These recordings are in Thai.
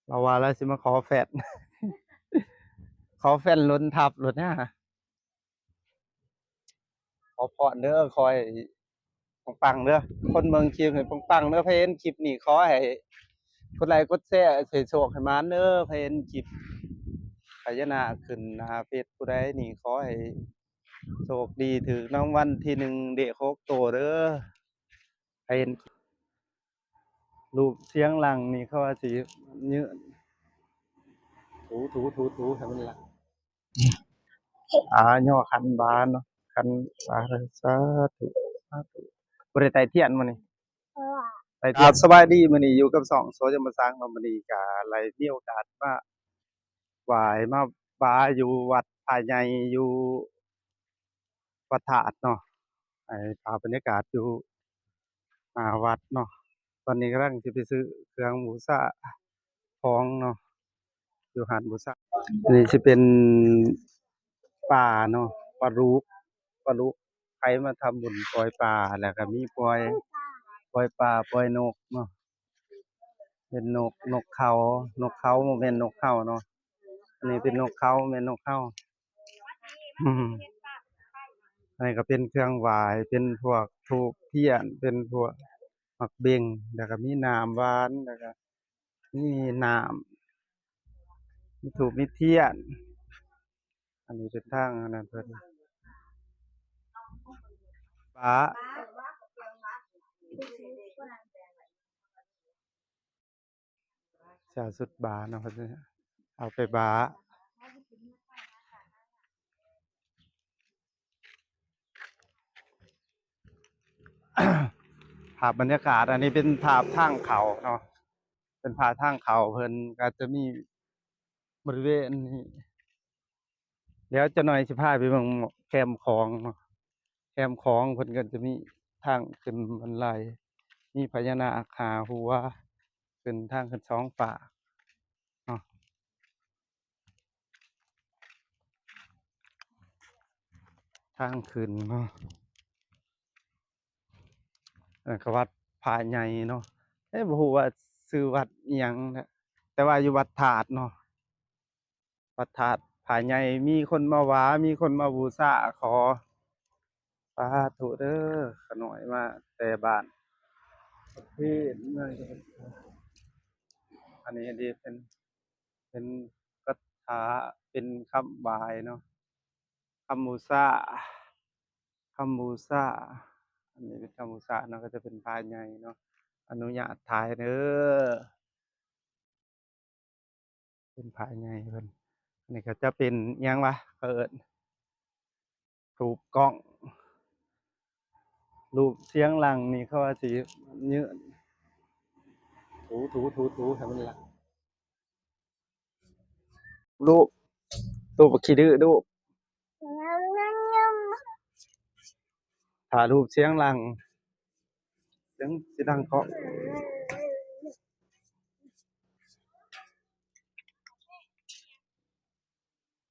เราว่าแล้วสิมาขอแฟนขอแฟนล้นทับรถเนี่ยขอพรเด้อคอยปังๆเด้อคนเมืองคลิปให้ปังๆเด้อเพนคลิปนี้ขอให้กดไลค์กดแชร์ให้โชคให้หมานเด้อเพนคลิปพญานาคขึ้นหน้าเฟซผู้ใดนี่ขอให้โชคดีถึกรางวัลที่1เด็ก6ตัวเด้อเพนรูปเสียงหลังนี่เขาว่าสิยือถูให้มันละย่อคันบานเนาะคันบาสาธุสาธุบ่ได้ไต่เทียนมื้อนี้ ไปครับสบายดีมื้อนี้อยู่กับ2โซจะมาสร้างเนาะมื้อนี้ก็เลยมีโอกาสมาไหว้มาบาอยู่วัดผาใหญ่อยู่วัดธาตุเนาะให้ภาพบรรยากาศอยู่หน้าวัดเนาะตอนนี้กำลังสิไปซื้อเครื่องบูชาของเนาะอยู่ร้านบูชาอันนี้สิเป็นป่าเนาะปลาลูกใครมาทำบุญปล่อยปลาแล้วก็มีปล่อยปลาปล่อยนกเนาะเป็นนกเขาบ่แม่นนกเขาเนาะ อันนี้เป็นนกเขาแม่นนกเขาอืมอันนี้ก็เป็นเครื่องไหว้เป็นพวกธูปเทียนเป็นพวกหมักเบ็งแล้วก็มีน้ำหวานแล้วก็มีน้ำมีธูปมีเทียนอันนี้เป็นทางอันนั้นเพิ่นป๊าเสื้อชุดบาเนาะเพิ่นสิเอาไปบาภาพบรรยากาศอันนี้เป็นภาพทางเขาเนาะเป็นภาพทางเขาเพิ่นก็จะมีบริเวณนี้เดี๋ยวจักหน่อยสิพาไปเบิ่งแคมป์ของเนาะ แคมป์ของเพิ่นก็จะมีทางขึ้นบันไดมีพญานาค5หัวขึ้นทางขึ้น2ฝากเนาะทางขึ้นเนาะอันนั้นก็วัดผาใหญ่เนาะบ่ฮู้ว่าชื่อวัดอิหยังนะแต่ว่าอยู่วัดธาตุเนาะวัดธาตุผาใหญ่มีคนมาหวามีคนมาบูชาขอสาธุเด้อขาน้อยมาแต่บ้านประเทศเมืองจังหวัดอันนี้เป็นคาถาเป็นคำบายเนาะ คำมูซาคำมูซาอันนี้เป็นคำมูซาเนาะก็จะเป็นพายใหญ่เนาะอนุญาตถ่ายเด้อเป็นพายใหญ่เพิ่นอันนี้ก็จะเป็นอิหยังวะเขาเอิ้นรูปกล้องรูปเสียงหลังนี่เขาว่าสิยือถูให้มันละรูปบักขี้ดื้อรูปถ้ารูปเสียงหลังเสียงสิดังเคาะ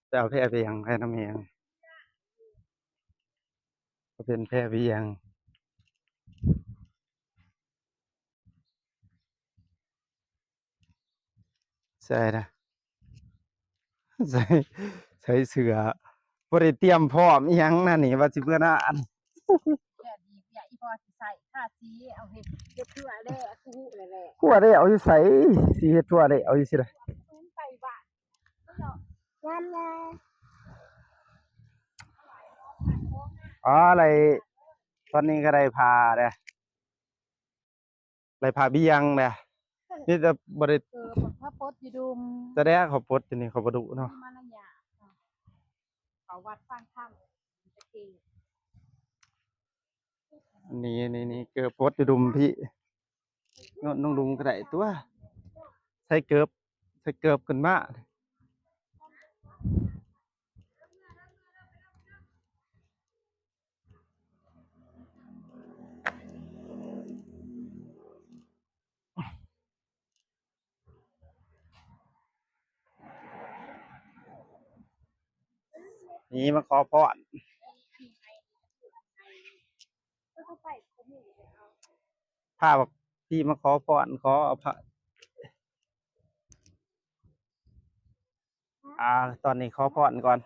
จะเอาแพร่ไปยังให้น้ำแหงก็เป็นแพร่ไปยังใช่นะใส่เสื้อบ่ได้เตรียมพร้อมอิหยังนั่นนี่ว่าสิเมื่อหน้าอัน แดดดีอย่าอีพอสิใส่ท่าสีเอาเห็ดเฮ็ดเพื่อแล่คู่แหละทั่วได้เอาอยู่ไสสิเฮ็ดทั่วได้เอาอยู่สิล่ะซุ้มไปบ้านเนาะนั่นแหละอ๋ออะไรตอนนี้ก็ได้พาเด้อได้พาเบี้ยงเด้อมีแต่บ่ได้พระพดอยู่ดุมแสดงเขาปลดอยู่นี่เขาบ่ดุเนาะมานะยาเขาวัดฟังถ้ำตะกี้ อันนี่เกือบปลดอยู่ดุมพี่น้องลุงก็ได้ตัวใส่เกือบขึ้นมานี่มาขอพรพาบอกพี่มาขอพรขอพระ ตอนนี้ขอพรก่อน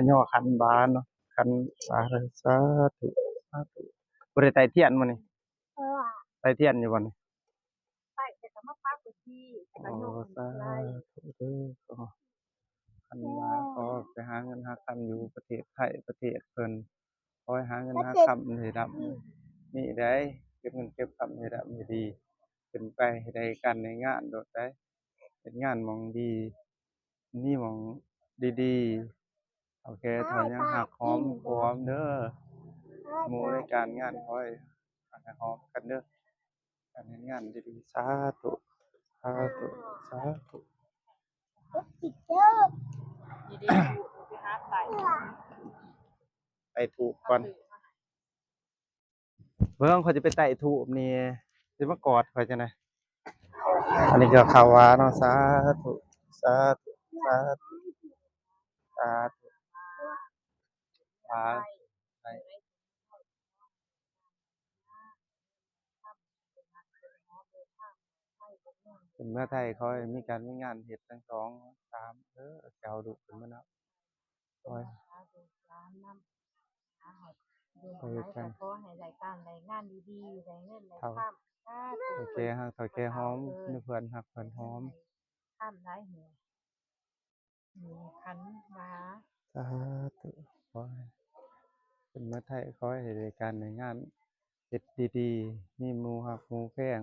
ย่อขันบานเนาะขันบาสาธุสาธุบ่ได้ไต่เทียนมื้อนี้ไต่เทียนอยู่บ่นี่ไปแต่ก็มาปักอยู่ที่แต่ โอ้ ก็โยก สา ไล่ ธุเด้อขอขันบาขอไปหาเงินหาคำอยู่ประเทศไทยประเทศเพิ่นขอให้หาเงินหาคำให้ร่ำนี่ได้เก็บเงินเก็บคำให้ร่ำให้ดีขึ้นไปให้ได้การในงานโดดได้เฮ็ดงานหม้องดีมีหม้องดีๆโอเคถ้ายังหักหอมหอมเด้อหมู่ในการงานขอให้หักหอมกันเด้อการเฮ็ดงานดีๆสาธุสาธุสาธุ ดีๆพูดไปหาไป ไต่ถูกก่อนเบิ่งเขาจะไปไต่ถูกนี่สิมากอดข่อยจังได๋อันนี้ก็เข้าว่าเนาะสาธุสาธุสาธุสาธุสาธุเป็นเมื่อไทยเขาให้มีการมีงานเฮ็ดทั้งสองสามเด้อเจ้าดุขึ้นมาเนาะโอ้ย ขอให้รายการรายงานดีๆได้เงินได้ เท่า ข้าม โอเคฮักโอเคหอมมีเพื่อนฮักเพื่อนหอม ข้ามได้หัวมีขันมา สาธุขอให้เป็นเมื่อไทยขอให้รายการในงานเฮ็ดดีๆมีหมู่ฮักหมู่แพง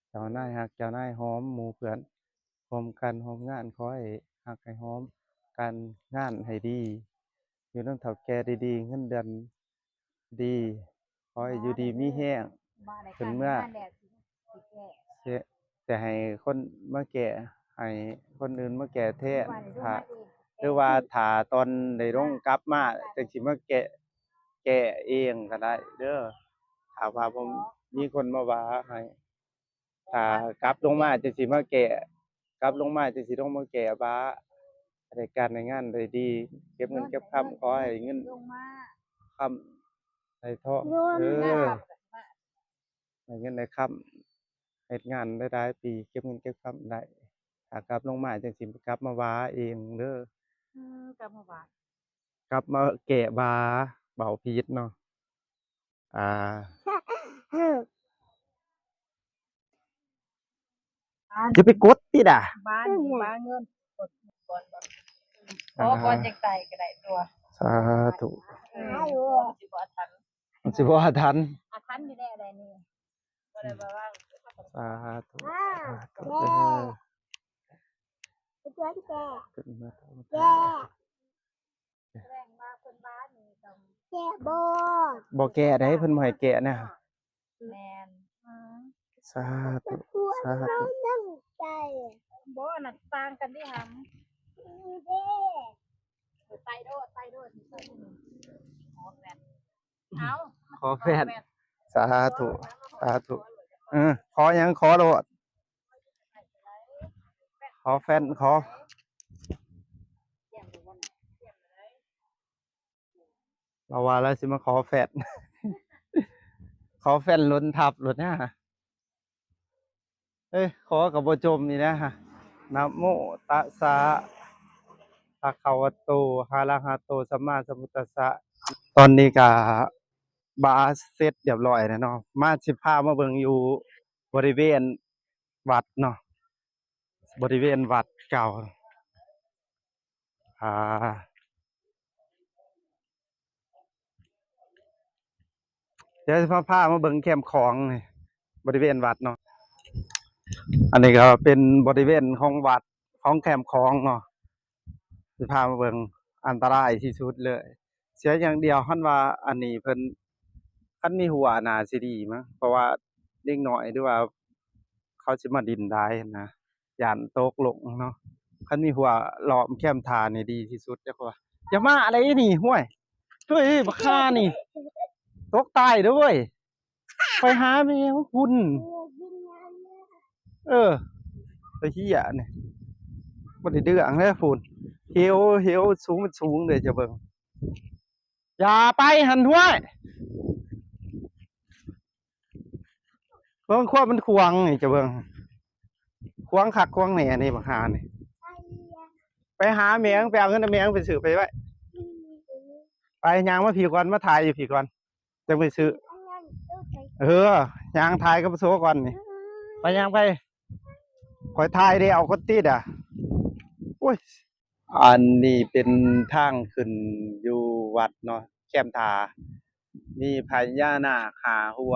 เจ้านายฮักเจ้านายหอมหมู่เพื่อนหอมกันหอมงานขอให้ฮักให้หอมกันงานให้ดีอยู่นำเฒ่าแก่ดีๆเงินเดือนดีขอให้อยู่ดีมีแรงเป็นเมื่อจะให้คนมาแก่ให้คนอื่นมาแก่แทนถ้าหรือว่าถ้าตอนได้ลงกลับมาจังสิมาแก้เองก็ได้เด้อถ้าว่าบ่มีคนมาว่าให้ถ้ากลับลงมาจังสิมาแก้กลับลงมาจังสิลงมาแก้บาได้การได้งานได้ดีเก็บเงินเก็บคำขอให้เงินคำได้ทองเด้อได้เงินได้คำเฮ็ดงานได้หลายปีเก็บเงินเก็บคำได้ถ้ากลับลงมาจังสิกลับมาว่าเองเด้อ กลับมาบาด กลับมาแกะบาเบาพีชเนาะอ่า อย่าไปกดติดอ่ะ บ้านบ้านเงินกดก่อนก่อนจังไตก็ได้ตัว สาธุ สิบ่ทัน มันสิบ่ทัน ทันอยู่ได้อะไรนี่บ่ได้ว่า สาธุสาธุเด้อขึ้นมาแรงมาเพิ่นบ้านนี่ต้อง บ่แกะได้เพิ่นบ่ให้แกะนะ แม่น สาธุสาธุ บ่น่ะต่างกันที่หำไตโดดไตโดดอ๋อแม่นเอา ขอแฟนสาธุสาธุขอหยังขอโลดขอแฟนขอเราว่าแล้วสิมาขอแฟน ขอแฟนล้นทับรถเนี่ยขอกับบ่จมนี่นะฮะนะโมตัสสะภะคะวะโตอะระหะโตสัมมาสัมพุทธัสสะตอนนี้ก็บาสเสร็จเรียบร้อยแล้วเนาะมาสิพามาเบิ่งอยู่บริเวณวัดเนาะบริเวณวัดเก่าอ่าเดี๋ยวสิพามาเบิ่งแคมป์ของนี่บริเวณวัดเนาะอันนี้ก็เป็นบริเวณของวัดของแคมป์ของเนาะสิพามาเบิ่งอันตรายที่สุดเลยเสียอย่างเดียวคันว่าอันนี้เพิ่นคันมีหัวน่าสิดีมั้งเพราะว่าเด็กน้อยหรือว่าเขาสิมาดินได้นะย้านตกลงเนาะคันมีหัวล้อมแคมป์ท่านี่ดีที่สุดเด้อว่าอย่ามาอะไรนี่ห้วยเฮ้ยบักห่านี่ตกตายเด้อเว้ยไปหาแมวคุณไอ้เหี้ยนี่บ่ได้เดืองเด้อพุ่นเหวสูงมันสูงเด้อจะเบิ่งอย่าไปหั่นห้วยเบิ่งความมันขวางนี่จะเบิ่ง ควงคักควงแหน่นี่บักหานี่ไปหาแมงไปเอาเงินนำแมงไปซื้อไปไว้ไปยางมาผีก่อนมาถ่ายอยู่ผีก่อนจังไปซื้อยางถ่ายกับโซก่อนนี่ไปยางไปคอยถ่ายได้เอาคนติดอ่ะโอ้ยอันนี้เป็นทางขึ้นอยู่วัดเนาะแคมทามีพญานาคหาหัว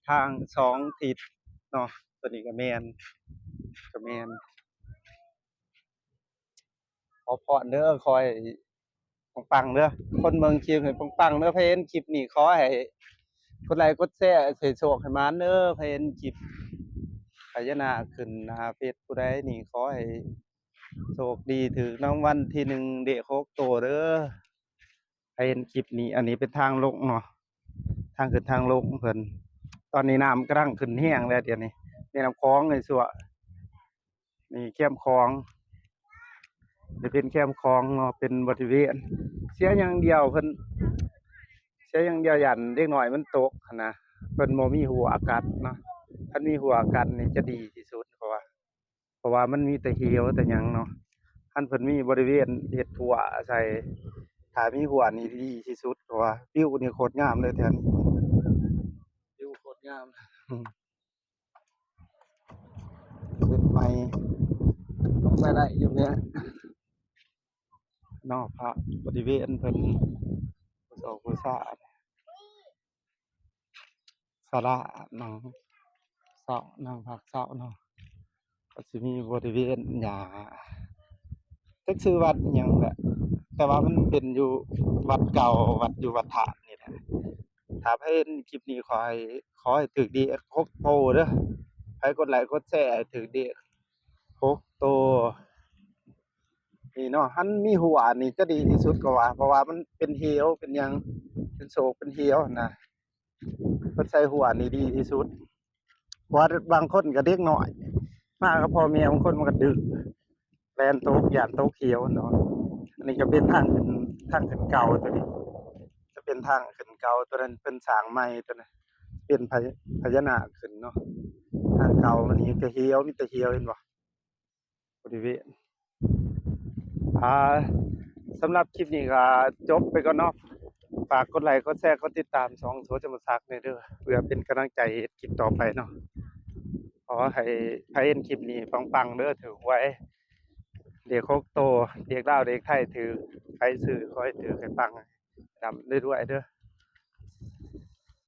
ทาง2ทิศเนาะตัวนี้ก็แม่นขอพรเด้อคอยปังๆเด้อคนเมืองคลิปให้ปังๆเด้อเพนคลิปนี้ขอให้กดไลค์กดแชร์ให้โชคให้หมานเด้อเพนคลิปพญานาคขึ้นหน้าเฟซผู้ใดนี่ขอให้โชคดีถูกรางวัลที่1เด้อ6ตัวเด้อเพนคลิปนี้อันนี้เป็นทางลงเนาะทางขึ้นทางลงเพิ่นตอนนี้น้ำกำลังขึ้นแห้งแล้วเดี๋ยวนี้แม่น้ำคลองในสั่วนี่แคมคลองจะเป็นแคมคลองเนาะเป็นบริเวณเสียอย่างเดียวเพิ่นเสียอย่างเดียวยันเด็กน้อยมันตกหั้นนะเพิ่นบ่มีหัวอากาศเนาะคันมีหัวอากาศนี่จะดีที่สุดเพราะว่ามันมีแต่เหวแต่หยังเนาะคันเพิ่นมีบริเวณเฮ็ดหัวใส่ถ้ามีหัวนี่ดีที่สุดเพราะว่าวิวนี่โคตรงามเลยแถวนี้วิวโคตรงามขึ้นไปลงไปได้อยู่เนี่ยนอกพระบริเวณเพิ่นผู้สาวผู้ซ่าศาลานั่งเสานั่งพักเสาเนาะก็สิมีบริเวณหญ้าจักชื่อวัดอิหยังแหละแต่ว่ามันเป็นอยู่วัดเก่าวัดอยู่วัดถาดนี่แหละถ้าไผเห็นคลิปนี้ขอให้ถูกดีครบโตเด้อไผกดไลค์กดแชร์ให้ถูกดีครบโตนี่เนาะหันมีหัวนี่จะดีที่สุดกว่าเพราะว่ามันเป็นเหวเป็นหยังเป็นโศกเป็นเหวนะเพิ่นใส่หัวนี่ดีที่สุดเพราะว่าบางคนก็เด็กน้อยมากับพ่อแม่บางคนมันก็ดึกแล่นตกย้านตกเหวเนาะอันนี้ก็เป็นทางขึ้นเก่าตัวนี้จะเป็นทางขึ้นเก่าตัวนั้นเพิ่นสร้างใหม่ตัวนั้นเป็นพญานาคขึ้นเนาะทางเก่ามันนี่ก็เหวมีแต่เหวเห็นบ่บริเวณอ่าสำหรับคลิปนี้ก็จบไปก่อนเนาะฝากกดไลค์กดแชร์กดติดตามช่องโสจมศักดิ์เด้อเพื่อเป็นกำลังใจเฮ็ดคลิปต่อไปเนาะขอให้ใครเห็นคลิปนี้ปังๆเด้อถูกหวยเด็ก6โตเด็กลาวเด็กไทยถูกใครซื้อขอให้ถูกให้ปังดำเรื่อยๆเด้อ